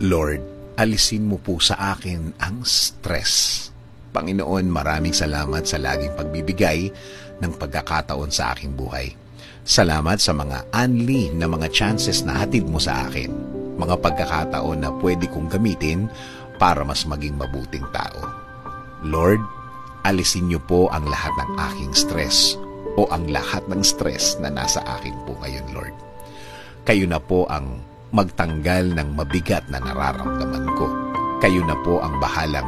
Lord, alisin mo po sa akin ang stress. Panginoon, maraming salamat sa laging pagbibigay ng pagkakataon sa aking buhay. Salamat sa mga unli na mga chances na hatid mo sa akin. Mga pagkakataon na pwede kong gamitin para mas maging mabuting tao. Lord, alisin niyo po ang lahat ng aking stress o ang lahat ng stress na nasa akin po ngayon, Lord. Kayo na po ang magtanggal ng mabigat na nararamdaman ko. Kayo na po ang bahalang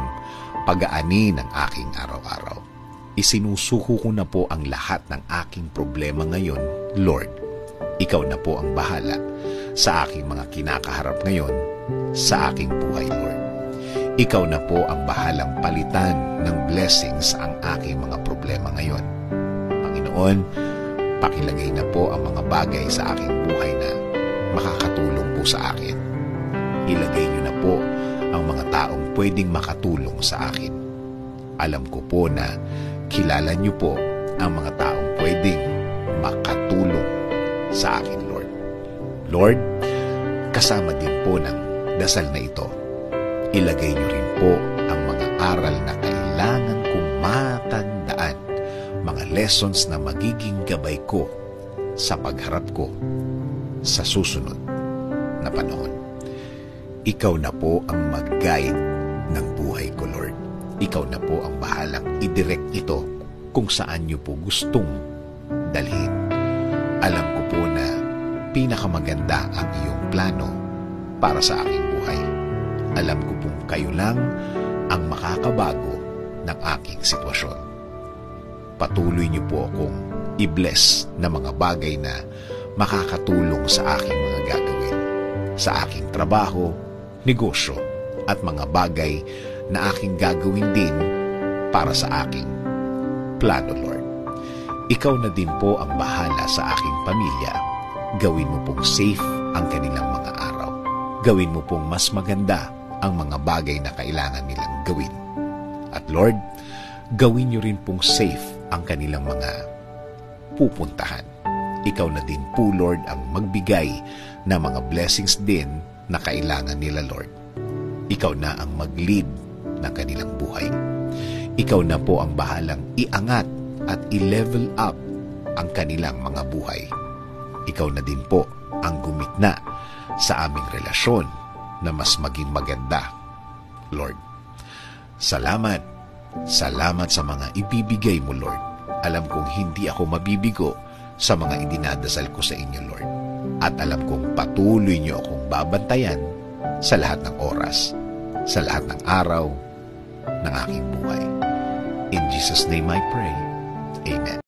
pag-aani ng aking araw-araw. Isinusuko ko na po ang lahat ng aking problema ngayon, Lord. Ikaw na po ang bahala sa aking mga kinakaharap ngayon sa aking buhay, Lord. Ikaw na po ang bahalang palitan ng blessings ang aking mga problema ngayon. Panginoon, pakilagay na po ang mga bagay sa aking buhay na makakatulong po sa akin. Ilagay niyo na po ang mga taong pwedeng makatulong sa akin. Alam ko po na kilala niyo po ang mga taong pwedeng makatulong sa akin, Lord. Lord, kasama din po ng dasal na ito, ilagay niyo rin po ang mga aral na kailangan kong matandaan, mga lessons na magiging gabay ko sa pagharap ko sa susunod na panahon. Ikaw na po ang mag-guide ng buhay ko, Lord. Ikaw na po ang bahalang i-direct ito kung saan niyo po gustong dalhin. Alam ko po na pinakamaganda ang iyong plano para sa aking buhay. Alam ko pong kayo lang ang makakabago ng aking sitwasyon. Patuloy niyo po akong i-bless na mga bagay na makakatulong sa aking mga gagawin, sa aking trabaho, negosyo, at mga bagay na aking gagawin din para sa aking plano, Lord. Ikaw na din po ang bahala sa aking pamilya. Gawin mo pong safe ang kanilang mga araw. Gawin mo pong mas maganda ang mga bagay na kailangan nilang gawin. At Lord, gawin niyo rin pong safe ang kanilang mga pupuntahan. Ikaw na din po, Lord, ang magbigay ng mga blessings din na kailangan nila, Lord. Ikaw na ang mag-lead ng kanilang buhay. Ikaw na po ang bahalang iangat at i-level up ang kanilang mga buhay. Ikaw na din po ang gumitna sa aming relasyon na mas maging maganda, Lord. Salamat. Salamat sa mga ibibigay mo, Lord. Alam kong hindi ako mabibigo sa mga idinadasal ko sa inyo, Lord. At alam kong patuloy niyo akong babantayan sa lahat ng oras, sa lahat ng araw ng aking buhay. In Jesus' name I pray. Amen.